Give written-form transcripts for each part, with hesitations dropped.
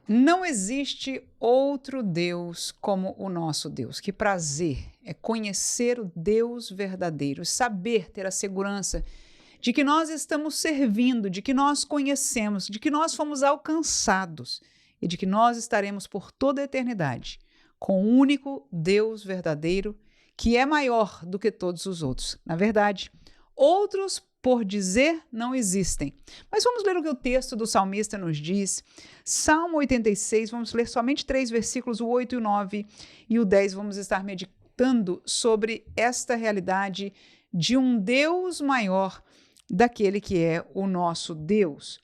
Não existe outro Deus como o nosso Deus. Que prazer é conhecer o Deus verdadeiro, saber, ter a segurança de que nós estamos servindo, de que nós conhecemos, de que nós fomos alcançados e de que nós estaremos por toda a eternidade com o único Deus verdadeiro que é maior do que todos os outros. Na verdade, outros por dizer não existem. Mas vamos ler o que o texto do salmista nos diz. Salmo 86, vamos ler somente 3 versículos, o 8 e o 9 e o 10. Vamos estar meditando sobre esta realidade de um Deus maior daquele que é o nosso Deus.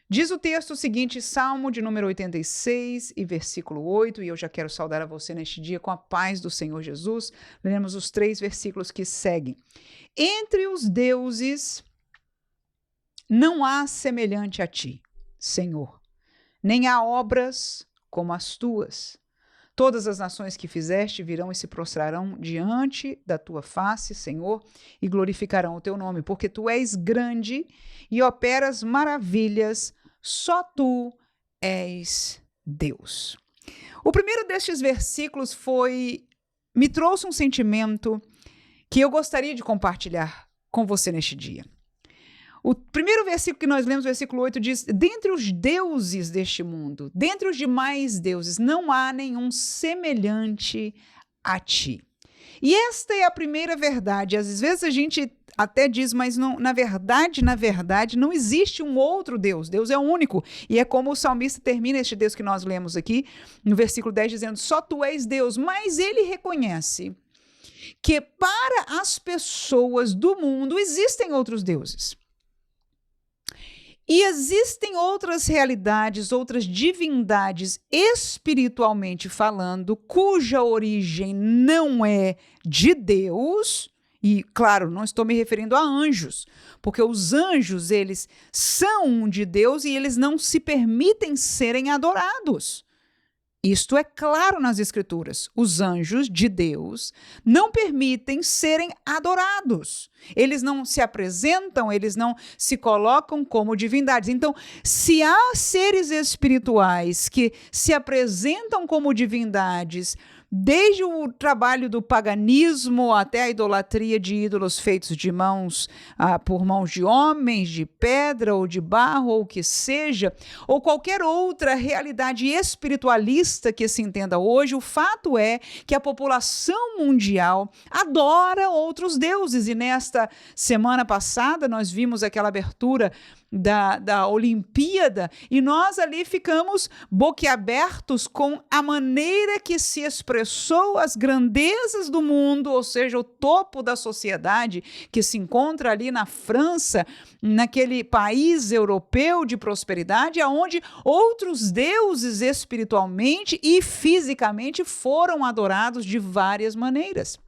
Diz o texto o seguinte, Salmo de número 86 e versículo 8, e eu já quero saudar a você neste dia com a paz do Senhor Jesus. Lemos os 3 versículos que seguem. Entre os deuses não há semelhante a ti, Senhor, nem há obras como as tuas. Todas as nações que fizeste virão e se prostrarão diante da tua face, Senhor, e glorificarão o teu nome, porque tu és grande e operas maravilhas, só tu és Deus. O primeiro destes versículos me trouxe um sentimento que eu gostaria de compartilhar com você neste dia. O primeiro versículo que nós lemos, versículo 8, diz: dentre os deuses deste mundo, dentre os demais deuses, não há nenhum semelhante a ti. E esta é a primeira verdade. Às vezes a gente até diz, mas não, na verdade, não existe um outro Deus. Deus é único. E é como o salmista termina este Deus que nós lemos aqui, no versículo 10, dizendo, só tu és Deus. Mas ele reconhece que para as pessoas do mundo existem outros deuses. E existem outras realidades, outras divindades, espiritualmente falando, cuja origem não é de Deus. E, claro, não estou me referindo a anjos, porque os anjos, eles são de Deus e eles não se permitem serem adorados. Isto é claro nas Escrituras. Os anjos de Deus não permitem serem adorados. Eles não se apresentam, eles não se colocam como divindades. Então, se há seres espirituais que se apresentam como divindades, desde o trabalho do paganismo até a idolatria de ídolos feitos de por mãos de homens, de pedra ou de barro, ou o que seja, ou qualquer outra realidade espiritualista que se entenda hoje, o fato é que a população mundial adora outros deuses. E nesta semana passada nós vimos aquela abertura da Olimpíada e nós ali ficamos boquiabertos com a maneira que se expressou as grandezas do mundo, ou seja, o topo da sociedade que se encontra ali na França, naquele país europeu de prosperidade, onde outros deuses espiritualmente e fisicamente foram adorados de várias maneiras.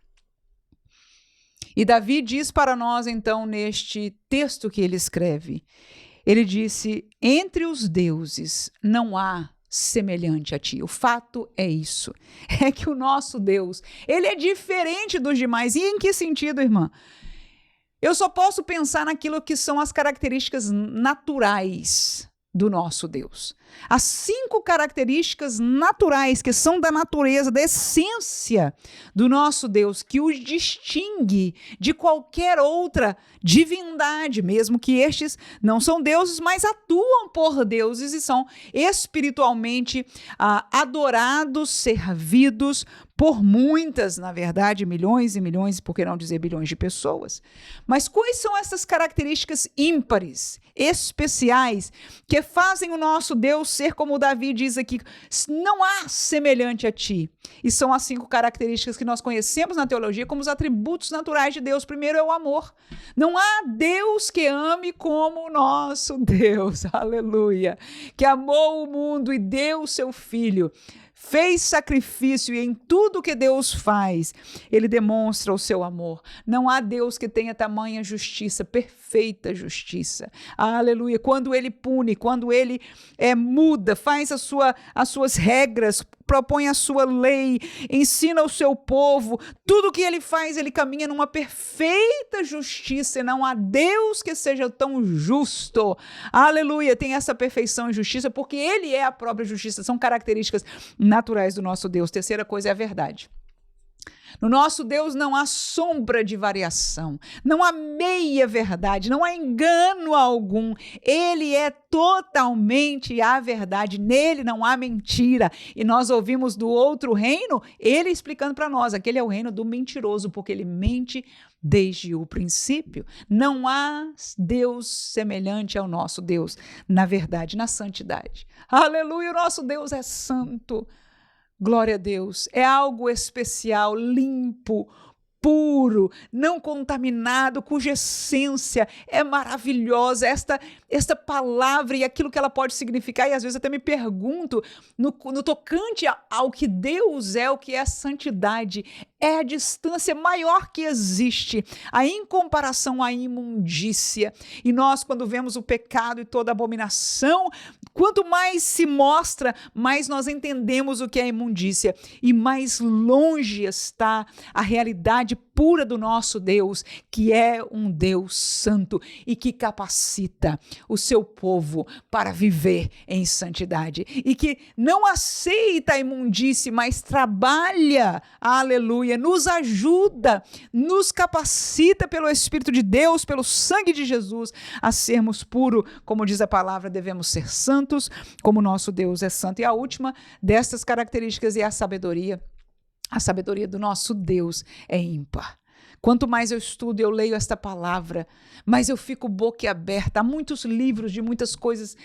E Davi diz para nós, então, neste texto que ele escreve, ele disse, entre os deuses não há semelhante a ti. O fato é isso, é que o nosso Deus, ele é diferente dos demais. E em que sentido, irmã? Eu só posso pensar naquilo que são as características naturais do nosso Deus. As 5 características naturais que são da natureza, da essência do nosso Deus, que os distingue de qualquer outra divindade, mesmo que estes não são deuses, mas atuam por deuses e são espiritualmente adorados, servidos por muitas, na verdade, milhões e milhões, por que não dizer bilhões de pessoas. Mas quais são essas características ímpares, especiais, que fazem o nosso Deus ser, como Davi diz aqui, não há semelhante a ti? E são as 5 características que nós conhecemos na teologia como os atributos naturais de Deus. Primeiro é o amor. Não há Deus que ame como o nosso Deus, aleluia, que amou o mundo e deu o seu Filho, fez sacrifício e em tudo que Deus faz, ele demonstra o seu amor. Não há Deus que tenha tamanha justiça, perfeita justiça. Aleluia. Quando ele pune, quando ele muda, faz as suas regras propõe a sua lei, ensina o seu povo. Tudo que ele faz, ele caminha numa perfeita justiça, e não há Deus que seja tão justo. Aleluia, tem essa perfeição e justiça, porque ele é a própria justiça, são características naturais do nosso Deus. Terceira coisa é a verdade. No nosso Deus não há sombra de variação, não há meia verdade, não há engano algum. Ele é totalmente a verdade, nele não há mentira. E nós ouvimos do outro reino, ele explicando para nós, aquele é o reino do mentiroso, porque ele mente desde o princípio. Não há Deus semelhante ao nosso Deus, na verdade, na santidade. Aleluia, o nosso Deus é santo. Glória a Deus, é algo especial, limpo, puro, não contaminado, cuja essência é maravilhosa. Esta palavra e aquilo que ela pode significar, e às vezes até me pergunto, no tocante ao que Deus é, o que é a santidade, é a distância maior que existe, em comparação à imundícia. E nós, quando vemos o pecado e toda abominação, quanto mais se mostra, mais nós entendemos o que é imundícia, e mais longe está a realidade pura do nosso Deus, que é um Deus santo e que capacita o seu povo para viver em santidade, e que não aceita a imundície, mas trabalha, aleluia, nos ajuda, nos capacita pelo Espírito de Deus, pelo sangue de Jesus, a sermos puros. Como diz a palavra, devemos ser santos, como nosso Deus é santo. E a última destas características é a sabedoria. A sabedoria do nosso Deus é ímpar. Quanto mais eu estudo, eu leio esta palavra, mais eu fico boquiaberta. Há muitos livros de muitas coisas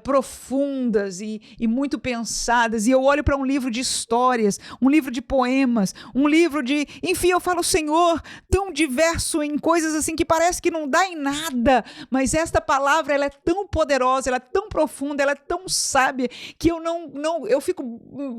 profundas e muito pensadas, e eu olho para um livro de histórias, um livro de poemas, um livro de... Enfim, eu falo, Senhor, tão diverso em coisas assim que parece que não dá em nada, mas esta palavra, ela é tão poderosa, ela é tão profunda, ela é tão sábia, que eu fico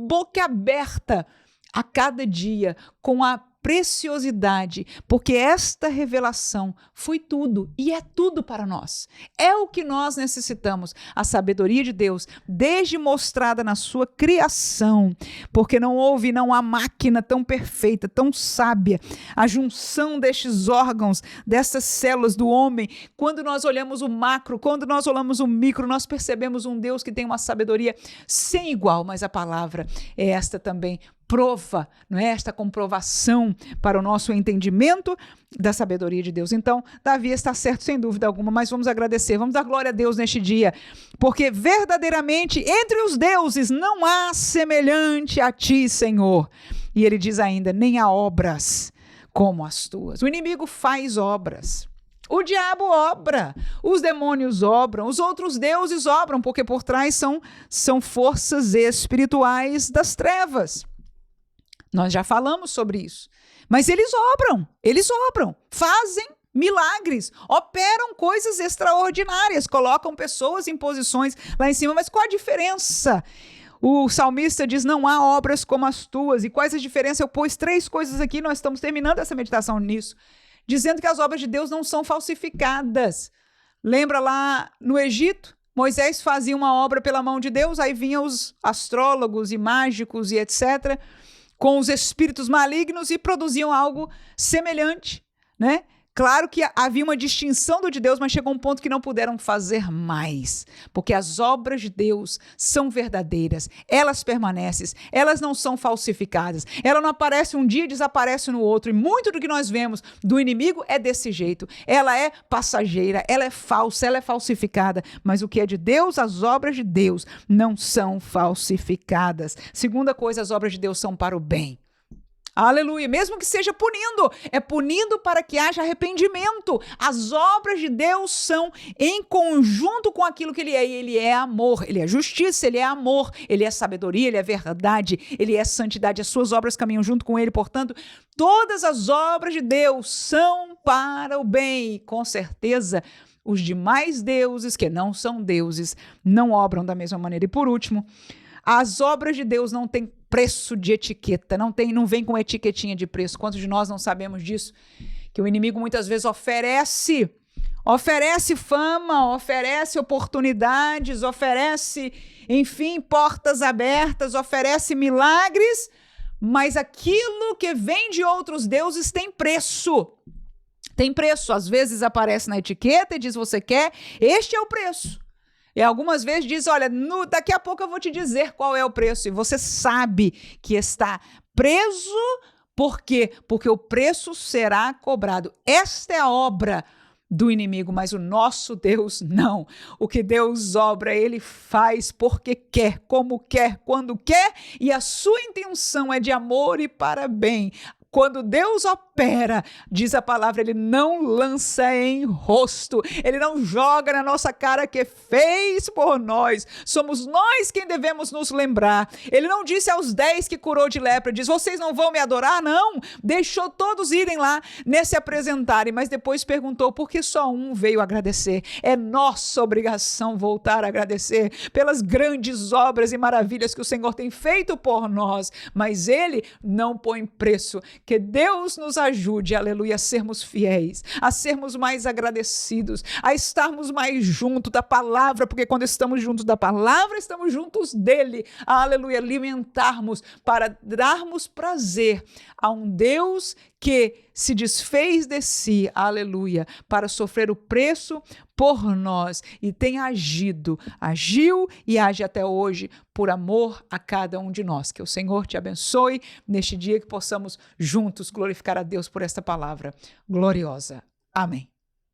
boquiaberta a cada dia com a preciosidade, porque esta revelação foi tudo e é tudo para nós. É o que nós necessitamos, a sabedoria de Deus, desde mostrada na sua criação, porque não há máquina tão perfeita, tão sábia, a junção destes órgãos, dessas células do homem. Quando nós olhamos o macro, quando nós olhamos o micro, nós percebemos um Deus que tem uma sabedoria sem igual, mas a palavra é esta também, prova, não é? Esta comprovação para o nosso entendimento da sabedoria de Deus. Então, Davi está certo sem dúvida alguma, mas vamos agradecer, vamos dar glória a Deus neste dia, porque verdadeiramente entre os deuses não há semelhante a ti, Senhor. E ele diz ainda, nem há obras como as tuas. O inimigo faz obras. O diabo obra, os demônios obram, os outros deuses obram, porque por trás são forças espirituais das trevas. Nós já falamos sobre isso. Mas eles obram, fazem milagres, operam coisas extraordinárias, colocam pessoas em posições lá em cima. Mas qual a diferença? O salmista diz, não há obras como as tuas. E quais a diferença? Eu pus 3 coisas aqui, nós estamos terminando essa meditação nisso, dizendo que as obras de Deus não são falsificadas. Lembra lá no Egito? Moisés fazia uma obra pela mão de Deus, aí vinham os astrólogos e mágicos e etc., com os espíritos malignos e produziam algo semelhante, né? Claro que havia uma distinção do de Deus, mas chegou um ponto que não puderam fazer mais, porque as obras de Deus são verdadeiras, elas permanecem, elas não são falsificadas, ela não aparece um dia e desaparece no outro, e muito do que nós vemos do inimigo é desse jeito, ela é passageira, ela é falsa, ela é falsificada, mas o que é de Deus, as obras de Deus não são falsificadas. Segunda coisa, as obras de Deus são para o bem. Aleluia, mesmo que seja punindo, é punindo para que haja arrependimento. As obras de Deus são em conjunto com aquilo que ele é, e ele é amor, ele é justiça, ele é amor, ele é sabedoria, ele é verdade, ele é santidade, as suas obras caminham junto com ele, portanto, todas as obras de Deus são para o bem, e com certeza, os demais deuses que não são deuses, não obram da mesma maneira. E por último, as obras de Deus não têm preço de etiqueta, não vem com etiquetinha de preço. Quantos de nós não sabemos disso? Que o inimigo muitas vezes oferece oferece fama, oferece oportunidades, oferece, enfim, portas abertas, oferece milagres, mas aquilo que vem de outros deuses tem preço. Tem preço. Às vezes aparece na etiqueta e diz: você quer? Este é o preço. E algumas vezes diz: olha, daqui a pouco eu vou te dizer qual é o preço. E você sabe que está preso. Por quê? Porque o preço será cobrado. Esta é a obra do inimigo, mas o nosso Deus não. O que Deus obra, ele faz porque quer, como quer, quando quer, e a sua intenção é de amor e para bem. Quando Deus opera, diz a palavra, ele não lança em rosto, ele não joga na nossa cara que fez por nós. Somos nós quem devemos nos lembrar. Ele não disse aos 10 que curou de lepra, diz: vocês não vão me adorar? Não. Deixou todos irem lá, se apresentarem, mas depois perguntou por que só um veio agradecer. É nossa obrigação voltar a agradecer pelas grandes obras e maravilhas que o Senhor tem feito por nós, mas ele não põe preço. Que Deus nos ajude, aleluia, a sermos fiéis, a sermos mais agradecidos, a estarmos mais juntos da palavra, porque quando estamos juntos da palavra, estamos juntos dele, aleluia, alimentarmos para darmos prazer a um Deus que se desfez de si, aleluia, para sofrer o preço por nós e tem agiu e age até hoje por amor a cada um de nós. Que o Senhor te abençoe neste dia, que possamos juntos glorificar a Deus por esta palavra gloriosa. Amém.